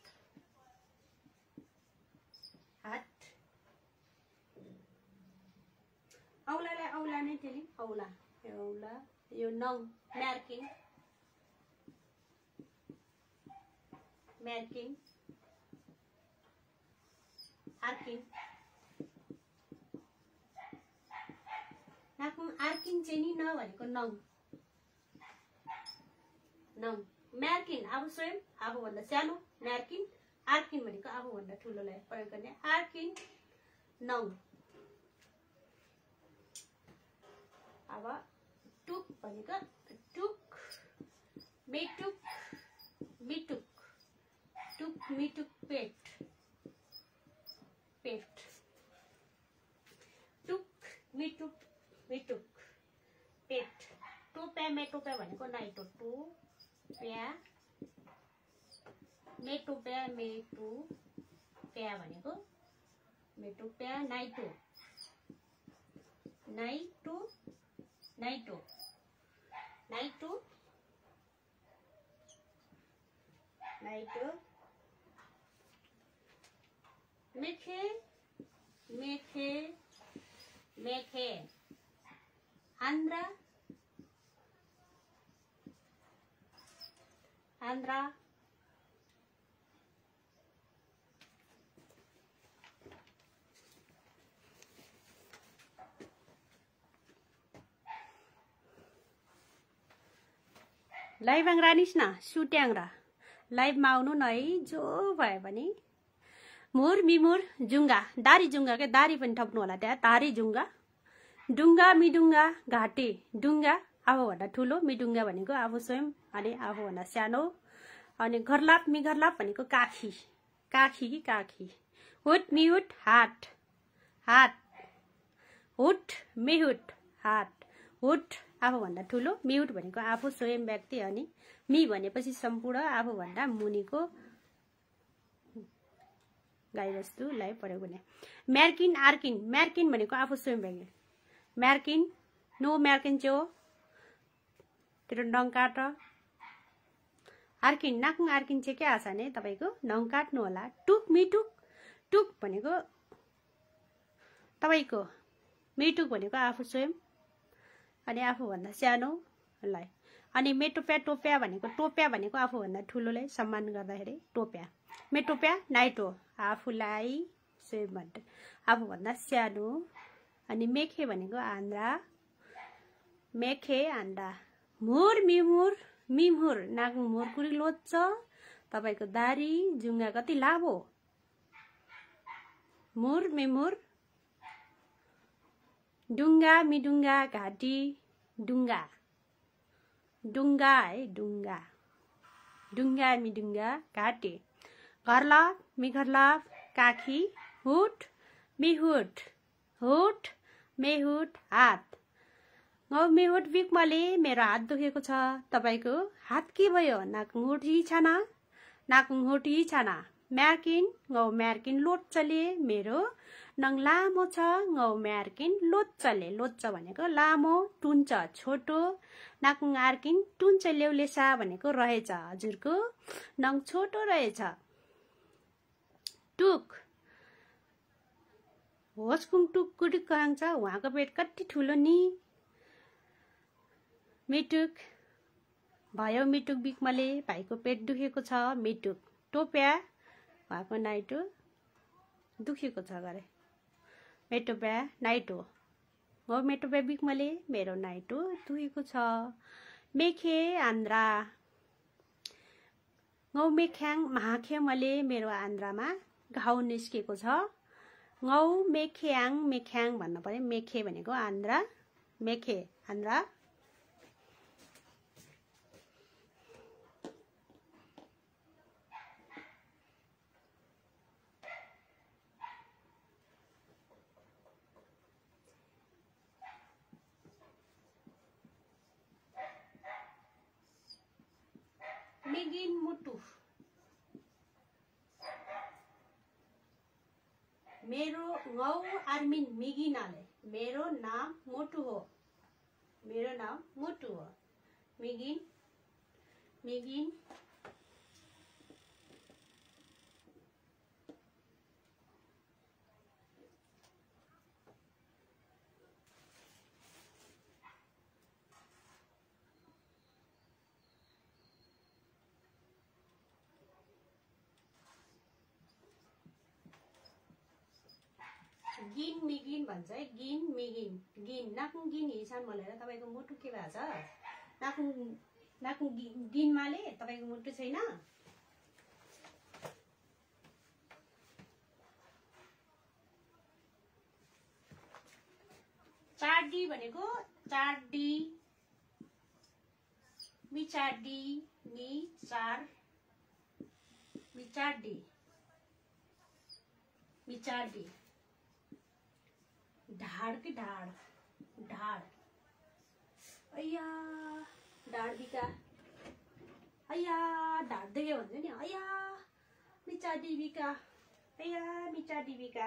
औलालाई औला नै टेली औला यो नङ म्यार्किङ आर्किङ नाकुङ आर्किङ चाहिँ नि नभनेको नङ म्यार्किन आफू स्वयं आफूभन्दा सानो म्यार्किन आर्किन भनेको आफूभन्दा ठुलोलाई प्रयोग गर्ने आर्किन नङ अब टुक भनेको टुक मिटुक टुक मिटुक पेट टुक मिटुक पेट टोप्या मेटोप्या भनेको नाइटो टोप्या मेटोप्या भनेको मेटोप्या नाइटो नाइटो नाइटो नाइटो नाइटो मेखे मेखे मेखे आंध्रा आंध्रा लाइभ आंग्रानिस् न सुट्याङ्रा लाइभमा आउनु न है जो भयो भने मुर मिमुर जुङ्गा दारी जुङ्गा के दारी पनि थप्नु होला त्यहाँ तारी जुङ्गा डुङ्गा मिडुङ्गा घाटे डुङ्गा आफूभन्दा ठुलो मिडुङ्गा भनेको आफू स्वयं अनि आफूभन्दा सानो अनि घरलाप मिघरलाप भनेको काखी काखी कि काखी हुट मिहुट हाट हाट हुट मिहुट हाट हुट आफूभन्दा ठुलो मिहुट भनेको आफू स्वयं व्यक्ति अनि मी भनेपछि सम्पूर्ण आफूभन्दा मुनिको गाईवस्तुलाई प्रयोग हुने म्यार्किन आर्किन म्यार्किन भनेको आफू स्वयं व्यक्ति म्यार्किन नो म्यार्किन चो तेरो नङ काट आर्किन नाकुङ आर्किन चाहिँ के आछ भने तपाईको नङ काट्नु होला टुक मिटुक टुक भनेको तपाईको मिटुक भनेको आफू स्वयं अनि आफूभन्दा सानोलाई अनि मेटोप्या टोप्या भनेको आफूभन्दा ठुलोलाई सम्मान गर्दाखेरि टोप्या मेटोप्या नाइटो आफूलाई स्वयं आफूभन्दा सानो अनि मेखे भनेको आन्द्रा मेखे आन्दा मुर मिमुर मिमुर नाकुङ मुरकुरी लोच्छ तपाईको दारी जुङ्गा कति लामो मुर मिमुर डुङ्गा मिडुङ्गा घाटी डुङ्गा डुङ्गा है डुङ्गा डुङ्गा मिडुङ्गा घाटी घरलाप मिघरलाप काखी हुट मिहुट हुट मेहुट हात गौ मेहुट बिकमले मेरो हात दुखेको छ तपाईको हात के भयो नाकुङ होटी छाना नाकुङ होटी छाना म्यार्किन गौ म्यार्किन लोच्चले मेरो नङ लामो छ गौ म्यार्किन लोच्चले लोच्च भनेको लामो टुन्छ छोटो नाकुङ आर्किन टुन्छ ल्याउलेसा भनेको रहेछ हजुरको नङ छोटो रहेछ टुक होचकुङ टुक कुटुक कहन्छ उहाँको पेट कति ठुलो नि मिटुक भयो मिटुक बिकमले भाइको पेट दुखेको छ मिटुक टोप्या उहाँको नाइटो दुखेको छ गरे मेटोप्या नाइटो हो मेटोप्या बिकमले मेरो नाइटो दुखेको छ मेखे आन्द्रा गौ मेख्याङ महाखेमले मेरो आन्द्रामा घाउ निस्केको छ गौ मेख्याङ मेख्याङ भन्न पर्यो मेखे भनेको आन्द्रा मेखे आन्द्रा मिगिन मुटु मेरो गौ आर्मिन मिगिनाले मेरो नाम मोटु हो मेरो नाम मोटु हो मिगिन मिगिन गिन मिगिन भन्छ है गिन मिगिन गिन नाकुङ गिन हिसान भनेर तपाईको मुटु के भएको छ नाकुङ नाकुङ गिनमाले तपाईको मुटु छैन चाडी भनेको चाडी मिचाडी नि चार मिचाडी मिचाडी ढाड की ढाड ढाड अय्या ढाड बिका अय्या ढाड दुख्यो भन्छु नि अय्या मिचा डिबिका अय्या मिचा डिबिका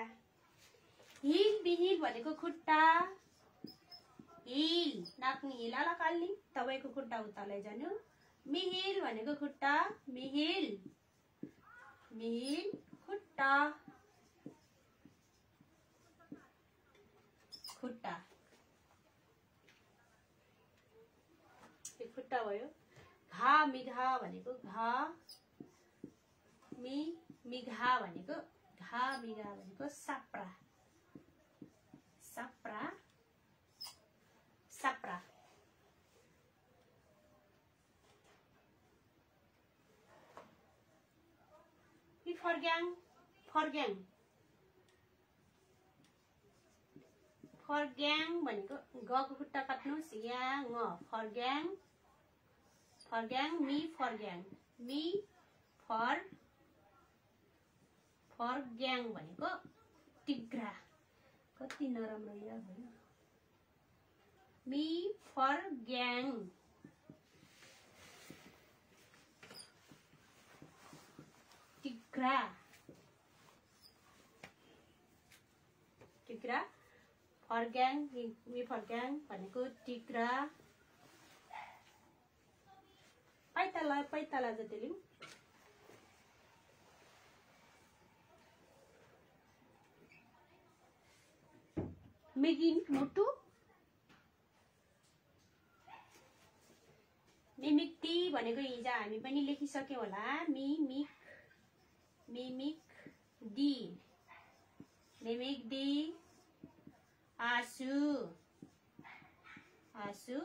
हिल बिहिल भनेको खुट्टा हिल नाक्ने हिल अलकाल्नी तपाईको खुट्टा उता लैजानु मिहिल भनेको खुट्टा मिहिल मिहिल खुट्टा खुट्टा यो खुट्टा भयो घा मिघा भनेको घा मिघा भनेको घा मिघा भनेको साप्रा साप्रा साप्रा फर्ग्याङ फर्ग्याङ फर्ग्याङ भनेको गको खुट्टा काट्नुस् यहाँ ङ फर्ग्याङ फर्ग्याङ मी फर्ग्याङ मी फर्ग्याङ भनेको टिग्रा कति नराम्रो या भयो मी फर्ग्याङ टिग्रा टिग्रा फर्ग्याङ मी फर्ग्याङ भनेको टिग्रा पैताला जति लिउँ मिगिन मुटु मिमिक्टी भनेको हिजो हामी पनि लेखिसक्यौं होला मिमिक डी मिमिक डी आसु आसु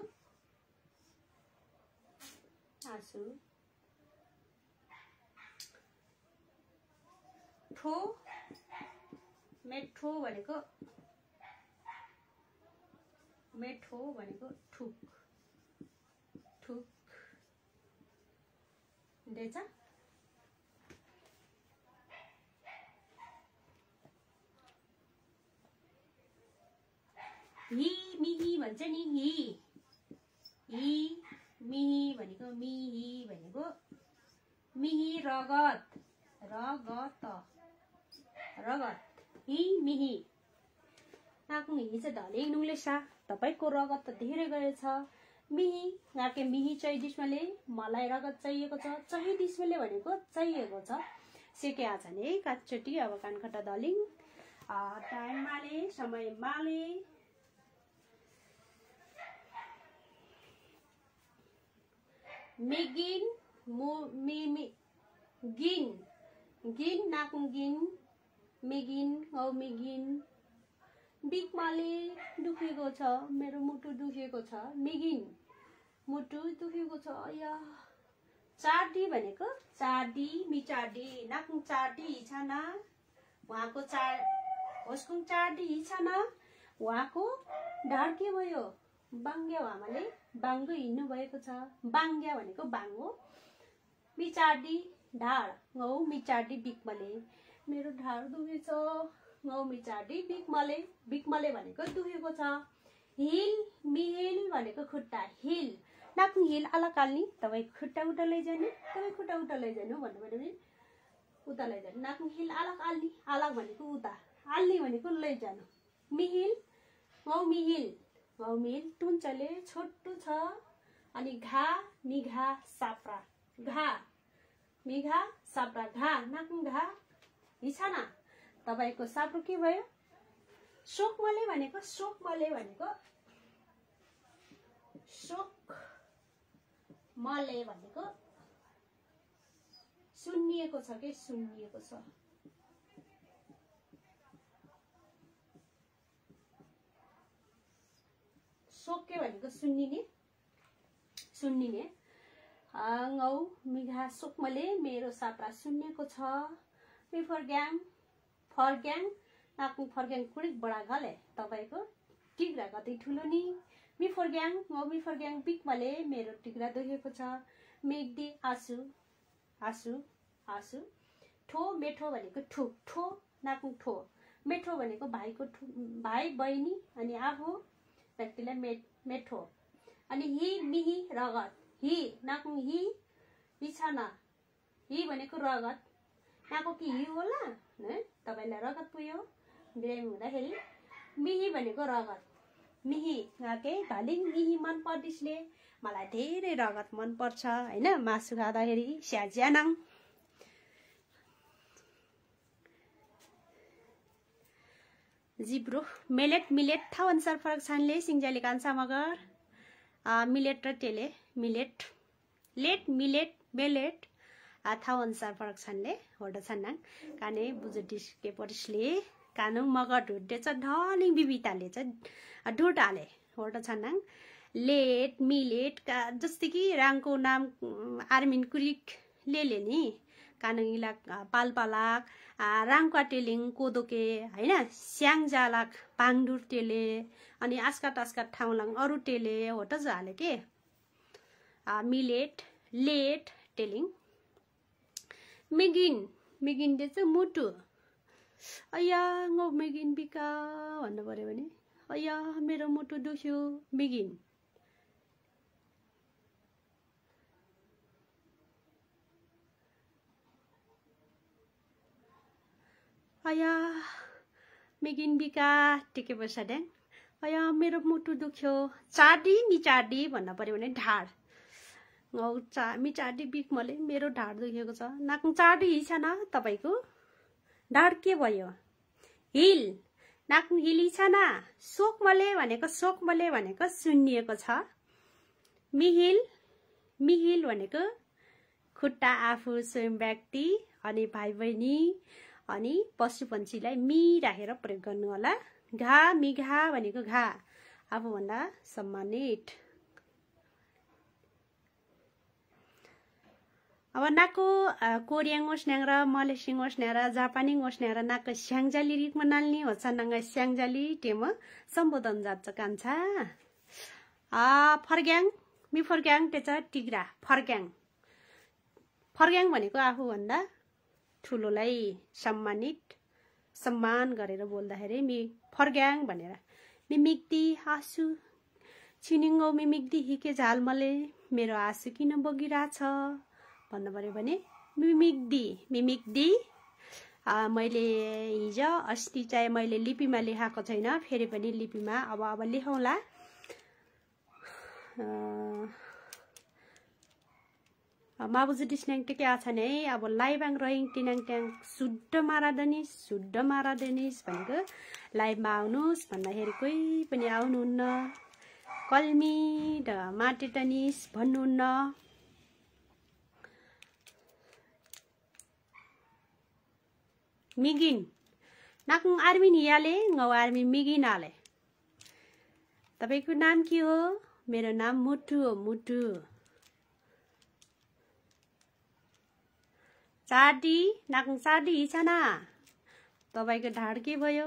आसु ठो मेठो भनेको ठुक ठुक हुँदैछ हि मिहि भन्छ नि हि मिहि भनेको मिहि भनेको मिहि रगत रगत रगत हि मिहि नाक्नु हि चाहिँ ढले नुले सा तपाईको रगत त धेरै गएछ मिहि नाके मिहि चाहिँ दिसमले मलाई रगत चाहिएको छ चाहिँ दिसमले भनेको चाहिएको छ सेके आ छ नि काचटी अब कानखटा दलिङ टाइम माले समय माले मिगिन मिमि गिन गिन नाकुङ गिन मिगिन औ मिगिन बिकमाले दुखेको छ मेरो मुटु दुखेको छ मिगिन मुटु दुखेको छ या चाडी भनेको चाडी मिचाडी नाकुङ चाडी इछाना उहाँको होस्कुङ चाडी इछाना उहाँको ढाड के भयो बाङ्ग्या उहाँले बाङ्गो हिँड्नु भएको छ बाङ्ग्या भनेको बाङ्गो मिचाडी ढाड गौ मिचाडी बिकमले मेरो ढाड दुखेछ गौ मिचाडी बिकमले भनेको दुखेको छ हिल मिहिल भनेको खुट्टा हिल नाक्नु हिल अलकाल्नी तपाई खुट्टा उता लैजानु तपाई खुट्टा उता लैजानु भन्नु भने उता लैजानु नाक्नु हिल अलकाल्नी अलग भनेको उता आल्नी भनेको लैजानु मिहिल गौ मिहिल टुन्चले छोटो छ अनि घा मिघा साप्रा घा मिघा साप्रा घा नाक्नु घा हिछाना तपाईको साप्रो के भयो शोकमले भनेको शोकमले भनेको सुन्निएको छ के सुन्निएको छ शोके भनेको सुन्निने गौ मिघा शोकमले मेरो साप्रा सुन्निएको छ मी फर्ग्याङ नाक्नु फर्ग्याङ कुडिक बडा गले तपाईको टिग्रा कति ठुलो नि मी फर्ग्याङ गौ मी फर्ग्याङ बिकमले मेरो टिग्रा दुखेको छ मेगदी आसु आसु आसु ठो मेठो भनेको ठुक ठो नाक्नु ठो मेठो भनेको भाइ बहिनी अनि आफू व्यक्तिलाई मेठो अनि हि मिहि रगत हि नाकु हि बिछाना हि भनेको रगत यहाँको कि हि होला है तपाईलाई रगत पुग्यो बिरामी हुँदाखेरि मिहि भनेको रगत मिहि के भालिङ मिहि मन पर्दिसले मलाई धेरै रगत मन पर्छ हैन मासु खाँदाखेरि स्याज्यानाङ जिब्रो मिलेट ठाउँ अनुसार फरक छानले सिंजाले कान्छा मगर मिलेट र टेले मिलेट मिलेट ठाउँ अनुसार फरक छानले होड छन्नाङ काने बुजटिसके परिसले कानु मगर ढुड्डे छ ढलिङ बिबिताले चाहिँ ढुडाले होड छन्नाङ लेट मिलेट का जस्तै कि राङको नाम आर्मिन कुरिक लेले नि कानङिला पालपालाक राङका टेलिङ कोदोके हैन स्याङजालाक पाङडुर टेले अनि आस्काट ठाउँलाङ अरु टेले होट जाले के मिलेट लेट टेलिङ मिगिन दे चाहिँ मुटु अया ngौ मिगिन बिका भन्नु पर्यो भने अया मेरो मुटु दुख्यो मिगिन अया मिगिन बिका टिके बसाड्याङ अया मेरो मुटु दुख्यो चाडी भन्न पर्यो भने ढाड मिचाडी बिक मले मेरो ढाड दुखेको छ नाकु चाडी छ न तपाईको ढाड के भयो हिल नाकु हिली छ न सोक मले भनेको सुन्निएको छ मिहिल भनेको खुट्टा आफू स्वयं व्यक्ति अनि भाइ बहिनी अनि पशु पन्छीलाई मी राखेर प्रयोग गर्नु होला घा मिघा भनेको घा आफूभन्दा सम्मानित अब नाको कोरियाङ ओस्न्याङ र मलेसिङ ओस्न्याङ र जापानी ओस्न्याङ र नाको स्याङजाली रिकमा नाल्ने होछ नंगा स्याङजाली टेम सम्बोधन जात कान्छा फर्ग्याङ मि फर्ग्याङ तेच टिग्रा फर्ग्याङ भनेको आफूभन्दा ठुलोलाई सम्मान गरेर बोल्दाखेरि मि फर्ग्याङ भनेर मिमिक्दी आँसु छिनिङ्गो मिमिक्दी हिके झालमले मेरो आँसु किन बगिरहेछ भन्नु पर्यो भने मिमिक्दी मैले हिजो अस्ति चाहिँ मैले लिपिमा लेखाएको छैन फेरि पनि लिपिमा अब लेखौँला माबुजु डिस्न्याङ टेके आछन् है अब लाइबाङ रहिङ टिनाङ ट्याङ शुद्ध मारादेनिस भनेको लाइभमा आउनुस् भन्दाखेरि कोही पनि आउनुहुन्न कल्मी र माटेटनिस भन्नुहुन्न मिगिन नाकुङ आर्मिन हियाले ngौ आर्मी मिगिन आले तपाईको नाम के हो मेरो नाम मुटु हो मुटु चाडी नाकुङ चाडी हिछना तपाईको ढाड के भयो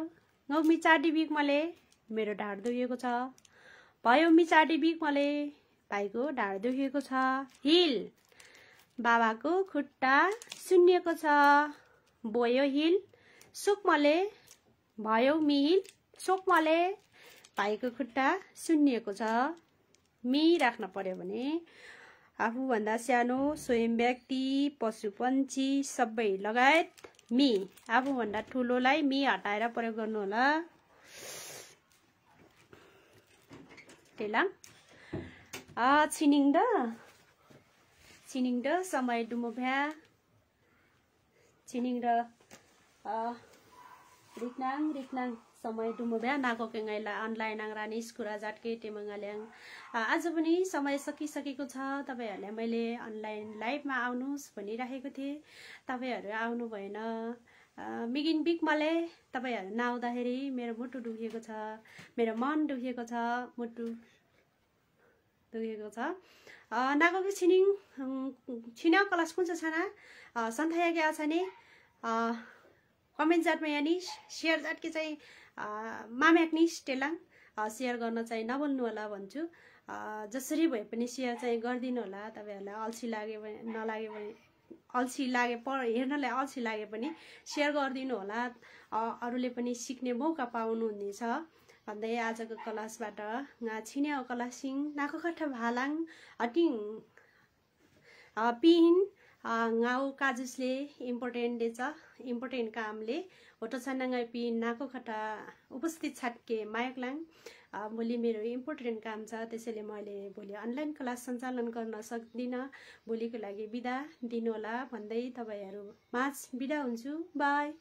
ngौ मि चाडी बिक मले मेरो ढाड दुखेको छ भयो मि चाडी बिक मले भाइको ढाड दुखेको छ हिल बाबाको खुट्टा सुन्निएको छ बोयो हिल सुकमले भयो मिहिल सोकमले भाइको खुट्टा सुन्निएको छ मि राख्न पर्यो भने आफूभन्दा सानो स्वयं व्यक्ति पशु पन्छी सबै लगायत मि आफूभन्दा ठुलोलाई मि हटाएर प्रयोग गर्नु होला टेलाङ छिनिङ द समय डुमोभ्या छिनिङ र रिक्नाङ समय डुमोभ्या नाको केङैला अनलाइन आङरानी स्कुरा जाटके टेमङाल्याङ आज पनि समय सकिसकेको छ तपाईहरुलाई मैले अनलाइन लाइभमा आउनुस् भनिराखेको थिए तपाईहरु आउनु भएन मिगिन बिक मले तपाईहरु नआउँदाखेरि मेरो मुटु दुखेको छ मेरो मन दुखेको छ मुटु दुखेको छ नाको छिना क्लास कुन छ छना सन्थाया के छ नि कमेन्ट जाटमा यानी शेयर जाट के चाहिँ माम्याक्नी टेलाङ शेयर गर्न चाहिँ नबोल्नु होला भन्छु जसरी भए पनि शेयर चाहिँ गर्दिनु होला तपाईहरुलाई अल्छी लागे हेर्नलाई अल्छी लागे पनि शेयर गर्दिनु होला अरूले पनि सिक्ने मौका पाउनुहुनेछ भन्दै आजको क्लासबाट छिन्या क्लासिङ नाको खट्टा भालाङ अटिङ pin ngau kajusle important decha important kamle hoto chanangai pin nako khata उपस्थित छाटके मायकलाङ भोलि मेरो इम्पोर्टेन्ट काम छ त्यसैले मैले भोलि अनलाइन क्लास सञ्चालन गर्न सक्दिन भोलिको लागि बिदा दिनुहोला भन्दै तपाईहरु माझ बिदा हुन्छु बाइ।